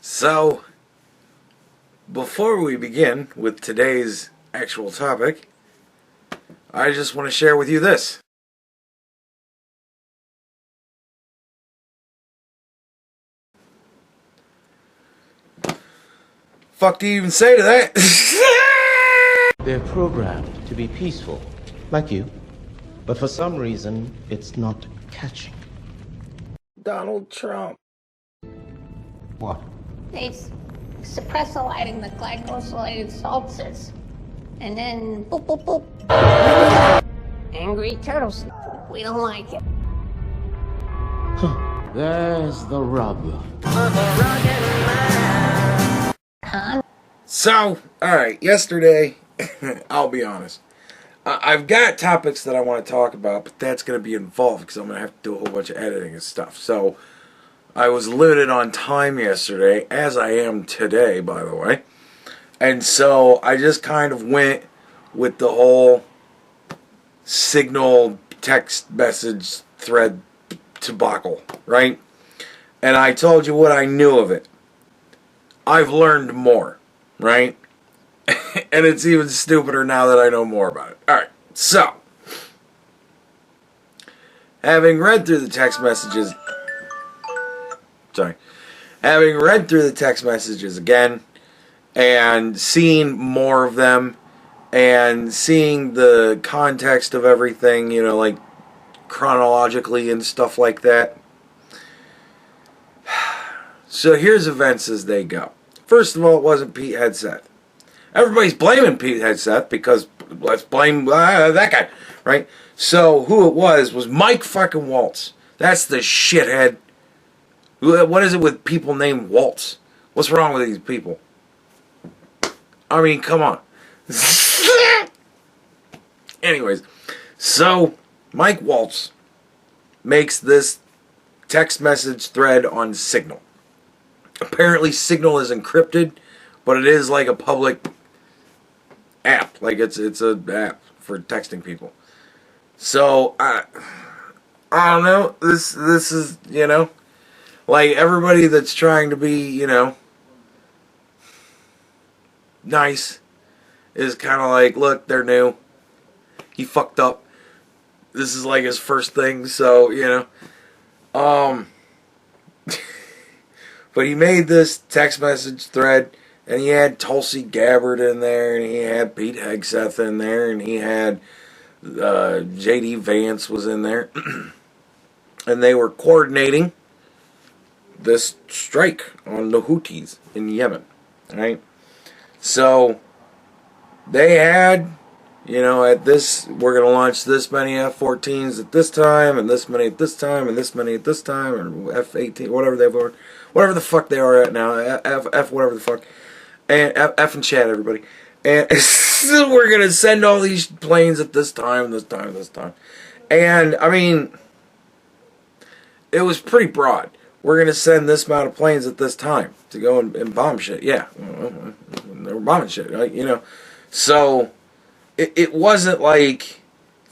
So, before we begin with today's actual topic, I just want to share with you this. Fuck do you even say to that? They're programmed to be peaceful, like you. But for some reason, it's not catching. Donald Trump. What? They suppress the lighting, the glycosylated salts, and then boop, boop, boop. Angry turtles. We don't like it. There's the rub. So, alright, yesterday, I'll be honest, I've got topics that I want to talk about, but that's going to be involved because I'm going to have to do a whole bunch of editing and stuff. So, I was limited on time yesterday, as I am today, by the way. And so, I just kind of went with the whole Signal text message thread debacle, right? And I told you what I knew of it. I've learned more, right? And it's even stupider now that I know more about it. Alright, so, having read through the text messages again, and seeing more of them, and seeing the context of everything, you know, like chronologically and stuff like that. So here's events as they go. First of all, it wasn't Pete Hegseth. Everybody's blaming Pete Hegseth because let's blame that guy, right? So who it was Mike fucking Waltz. That's the shithead. What is it with people named Waltz? What's wrong with these people? I mean, come on. Anyways, so Mike Waltz makes this text message thread on Signal. Apparently Signal is encrypted, but it is like a public app. Like it's an app for texting people. So I don't know. This is, you know, like everybody that's trying to be, you know, nice is kind of like, look, they're new. He fucked up. This is like his first thing, so, you know. But he made this text message thread, and he had Tulsi Gabbard in there, and he had Pete Hegseth in there, and he had J.D. Vance was in there. And they were coordinating this strike on the Houthis in Yemen, right? So they had, you know, at this, we're going to launch this many F-14s at this time, and this many at this time, and this many at this time, or F-18, whatever they were, whatever the fuck they are at now, F whatever the fuck, and F and chat, everybody. And so we're going to send all these planes at this time, this time, this time. And, I mean, it was pretty broad. We're going to send this amount of planes at this time to go and bomb shit. Yeah, they were bombing shit, right? You know. So it wasn't like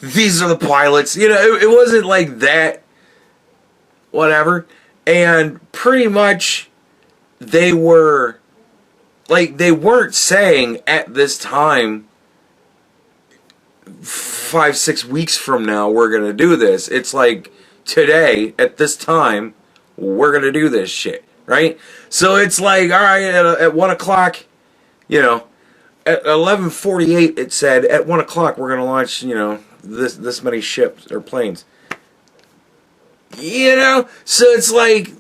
these are the pilots. You know, it wasn't like that. Whatever. And pretty much they were like, they weren't saying at this time 5-6 weeks from now we're going to do this. It's like today at this time we're going to do this shit, right? So it's like, all right, at 1 o'clock, you know, at 11:48 it said, at 1 o'clock we're going to launch, you know, this many ships or planes. You know? So it's like,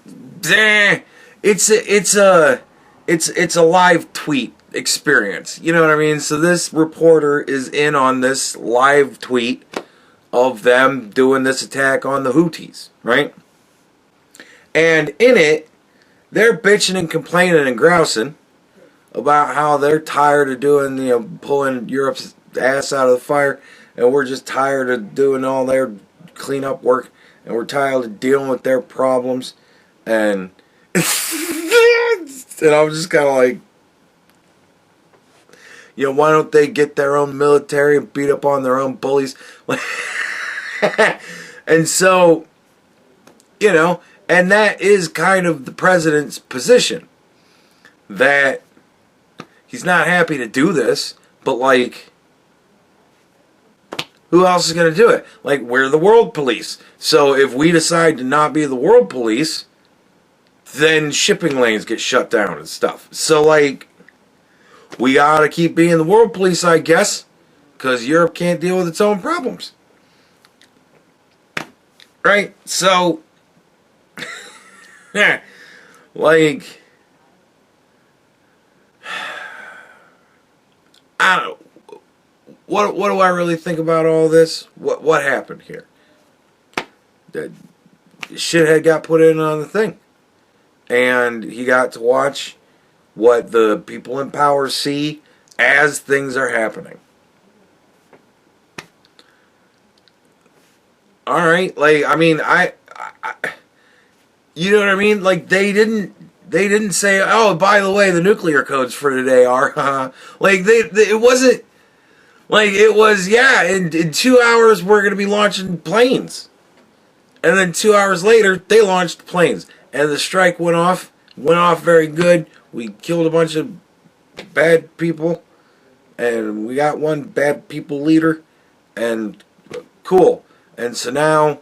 it's a live tweet experience. You know what I mean? So this reporter is in on this live tweet of them doing this attack on the Houthis, right? And in it, they're bitching and complaining and grousing about how they're tired of doing, you know, pulling Europe's ass out of the fire, and we're just tired of doing all their cleanup work, and we're tired of dealing with their problems, and and I'm just kind of like, you know, why don't they get their own military and beat up on their own bullies? And so, you know, and that is kind of the president's position. that he's not happy to do this, but like, who else is going to do it? Like, we're the world police. So if we decide to not be the world police, then shipping lanes get shut down and stuff. So like, we gotta keep being the world police, I guess, because Europe can't deal with its own problems. Right? So, like, I don't know. What do I really think about all this? What happened here? That shithead got put in on the thing. And he got to watch what the people in power see as things are happening. Alright, like, I mean, I you know what I mean? Like, they didn't say, oh, by the way, the nuclear codes for today are, like, it wasn't, like, it was, yeah, in 2 hours we're going to be launching planes. And then 2 hours later, they launched planes. And the strike went off very good. We killed a bunch of bad people. And we got one bad people leader. And cool. And so now,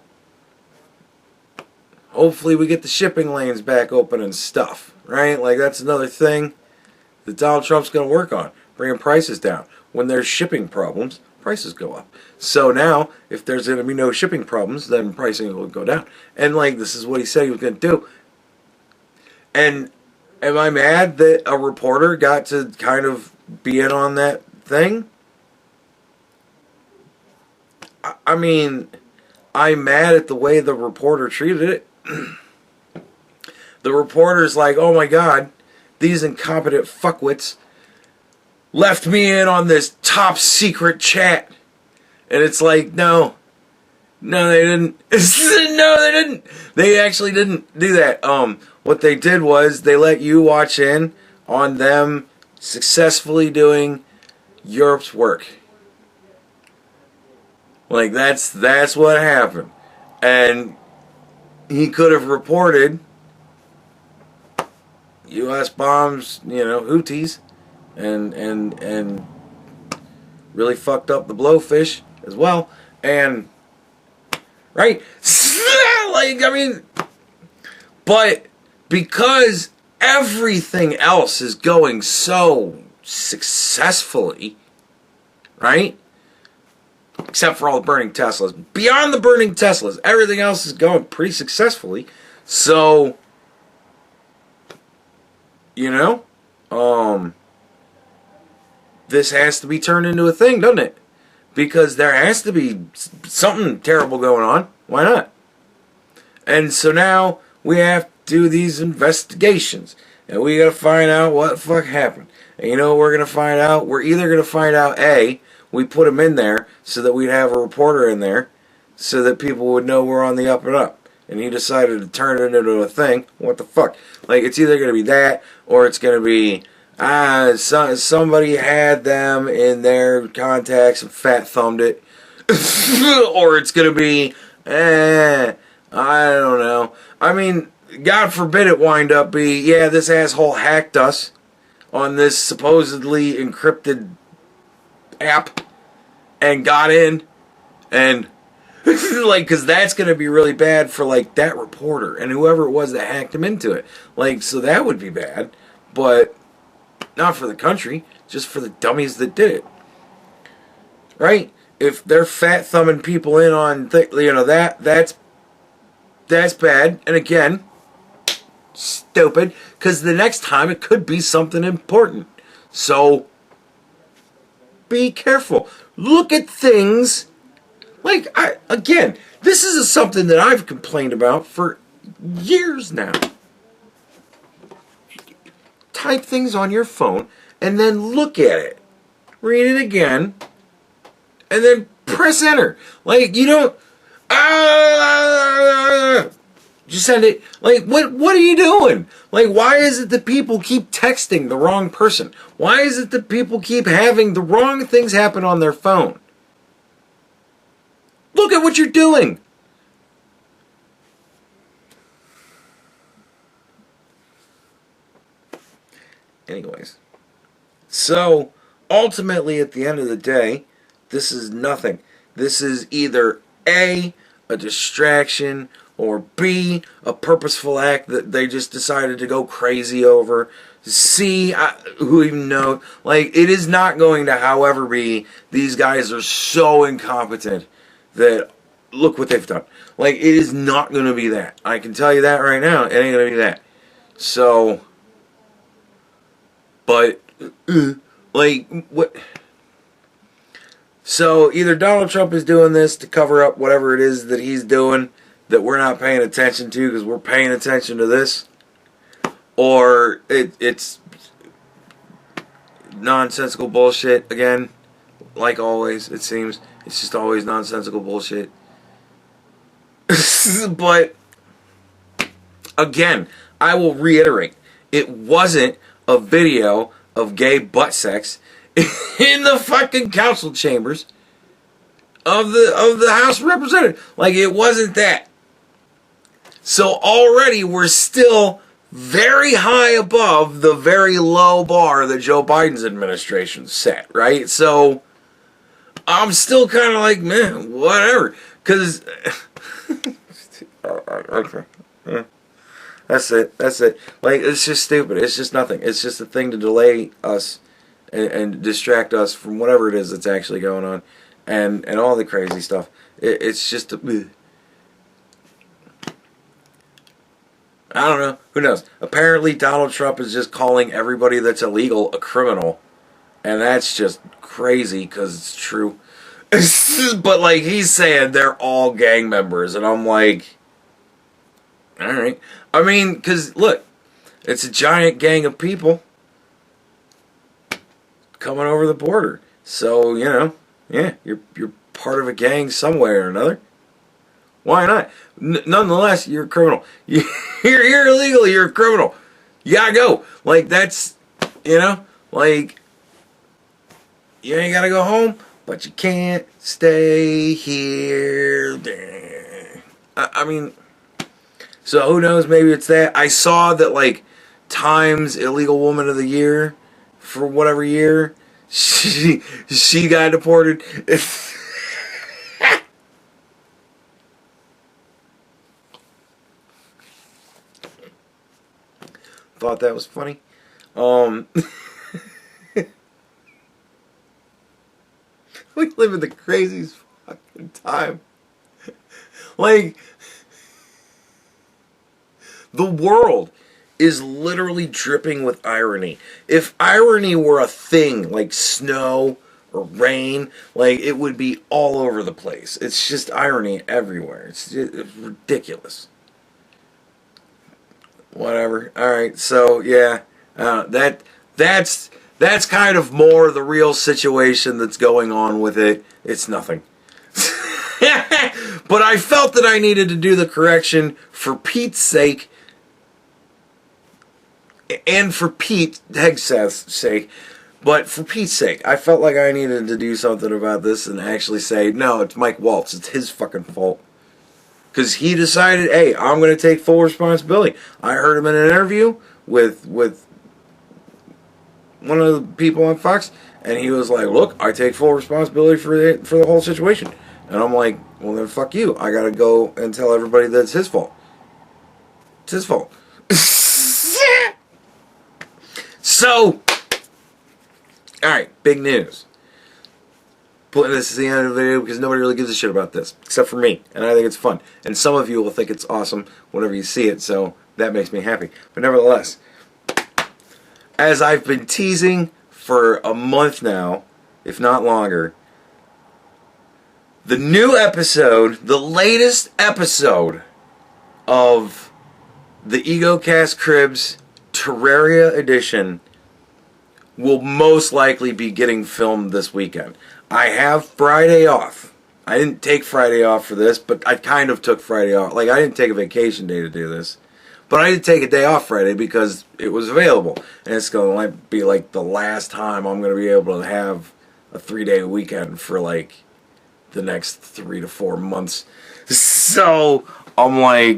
hopefully we get the shipping lanes back open and stuff. Right? Like, that's another thing that Donald Trump's going to work on. Bringing prices down. When there's shipping problems, prices go up. So now, if there's going to be no shipping problems, then pricing will go down. And, like, this is what he said he was going to do. And am I mad that a reporter got to kind of be in on that thing? I mean, I'm mad at the way the reporter treated it. The reporter's like, oh my god, these incompetent fuckwits left me in on this top secret chat. And it's like, no, they didn't. No, they didn't. They actually didn't do that. What they did was they let you watch in on them successfully doing Europe's work. Like, that's what happened. And he could have reported U.S. bombs, Houthis, and really fucked up the blowfish as well. And, right? Like, I mean, but because everything else is going so successfully, right? Except for all the burning Teslas. Beyond the burning Teslas, everything else is going pretty successfully. So, this has to be turned into a thing, doesn't it? Because there has to be something terrible going on. Why not? And so now we have to do these investigations. And we got to find out what the fuck happened. And you know what we're going to find out? We're either going to find out, A, we put him in there so that we'd have a reporter in there so that people would know we're on the up and up. And he decided to turn it into a thing. What the fuck? Like, it's either going to be that or it's going to be, somebody had them in their contacts and fat thumbed it. Or it's going to be, I don't know. I mean, God forbid it wind up be, yeah, this asshole hacked us on this supposedly encrypted app and got in and like, because that's going to be really bad for like that reporter and whoever it was that hacked him into it. Like, so that would be bad, but not for the country, just for the dummies that did it. Right? If they're fat thumbing people in on that's bad. And again, stupid, because the next time it could be something important. So be careful. Look at things like, this is something that I've complained about for years now. Type things on your phone and then look at it. Read it again. And then press enter. Like, you don't... just send it. Like, what are you doing? Like, why is it that people keep texting the wrong person? Why is it that people keep having the wrong things happen on their phone? Look at what you're doing. Anyways. So, ultimately, at the end of the day, this is nothing. This is either A, a distraction, or B, a purposeful act that they just decided to go crazy over. C, who even knows? Like, it is not going to, however, be these guys are so incompetent that look what they've done. Like, it is not going to be that. I can tell you that right now. It ain't going to be that. So, but, like, what? So, either Donald Trump is doing this to cover up whatever it is that he's doing that we're not paying attention to because we're paying attention to this, or it's nonsensical bullshit again. Like always, it seems. It's just always nonsensical bullshit. But, again, I will reiterate, it wasn't a video of gay butt sex in the fucking council chambers of the House of Representatives. Like, it wasn't that. So already we're still very high above the very low bar that Joe Biden's administration set, right? So I'm still kind of like, man, whatever. Because, okay. Yeah. That's it. Like, it's just stupid. It's just nothing. It's just a thing to delay us and distract us from whatever it is that's actually going on. And all the crazy stuff. It's just I don't know. Who knows? Apparently Donald Trump is just calling everybody that's illegal a criminal. And that's just crazy because it's true. But, like, he's saying they're all gang members. And I'm like, alright. I mean, because, look, it's a giant gang of people coming over the border. So, you know, yeah, you're part of a gang some way or another. Why not? Nonetheless, you're a criminal. You're illegal, you're a criminal. You gotta go. Like, that's, you know, like, you ain't gotta go home, but you can't stay here. I mean, so who knows, maybe it's that. I saw that, like, Times Illegal Woman of the Year for whatever year, she got deported. Thought that was funny. We live in the craziest fucking time. Like, the world is literally dripping with irony. If irony were a thing, like snow or rain, like, it would be all over the place. It's just irony everywhere. It's ridiculous. Whatever. Alright, so, yeah. That's kind of more the real situation that's going on with it. It's nothing. But I felt that I needed to do the correction for Pete's sake and for Pete Hegseth's sake. But for Pete's sake, I felt like I needed to do something about this and actually say, no, it's Mike Waltz. It's his fucking fault. Because he decided, hey, I'm going to take full responsibility. I heard him in an interview with one of the people on Fox, and he was like, look, I take full responsibility for the whole situation. And I'm like, well, then fuck you. I got to go and tell everybody that it's his fault. It's his fault. So, alright, big news. Putting this at the end of the video because nobody really gives a shit about this, except for me, and I think it's fun. And some of you will think it's awesome whenever you see it, so that makes me happy. But nevertheless, as I've been teasing for a month now, if not longer, the new episode, the latest episode of the EgoCast Cribs Terraria Edition will most likely be getting filmed this weekend. I have Friday off. I didn't take Friday off for this, but I kind of took Friday off. Like, I didn't take a vacation day to do this. But I did take a day off Friday because it was available. And it's going to be like the last time I'm going to be able to have a 3-day weekend for like the next 3 to 4 months. So I'm like,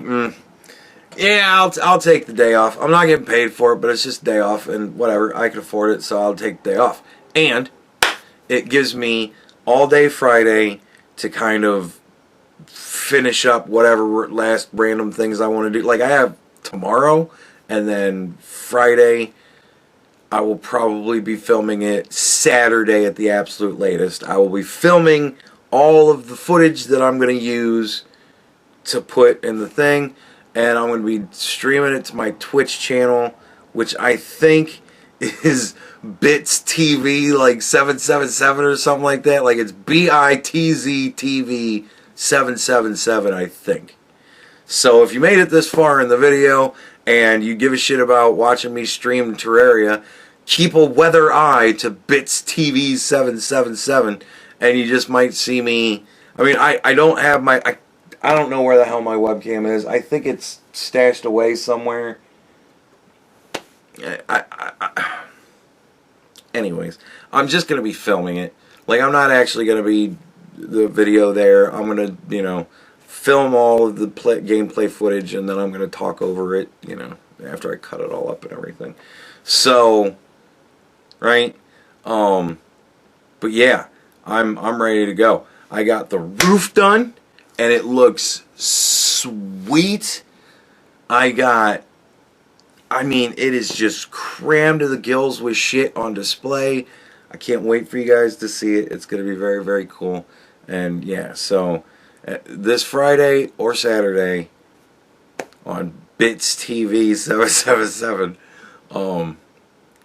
Yeah, I'll take the day off. I'm not getting paid for it, but it's just a day off, and whatever. I can afford it, so I'll take the day off. And it gives me all day Friday to kind of finish up whatever last random things I want to do. Like I have tomorrow, and then Friday I will probably be filming it. Saturday at the absolute latest, I will be filming all of the footage that I'm going to use to put in the thing, and I'm going to be streaming it to my Twitch channel, which I think is Bits TV, like 777 or something like that. Like it's BITZ TV 777, I think. So if you made it this far in the video and you give a shit about watching me stream Terraria, keep a weather eye to Bits TV 777, and you just might see me. I mean, I don't have my. I don't know where the hell my webcam is. I think it's stashed away somewhere. Anyways, I'm just going to be filming it. Like, I'm not actually going to be the video there. I'm going to, you know, film all of the gameplay footage, and then I'm going to talk over it, you know, after I cut it all up and everything. So, right? But yeah, I'm ready to go. I got the roof done, and it looks sweet. I mean, it is just crammed to the gills with shit on display. I can't wait for you guys to see it. It's going to be very, very cool. And yeah, so this Friday or Saturday on Bits TV 777,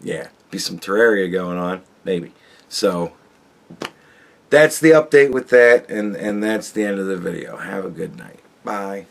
yeah, be some Terraria going on, maybe. So that's the update with that, and that's the end of the video. Have a good night. Bye.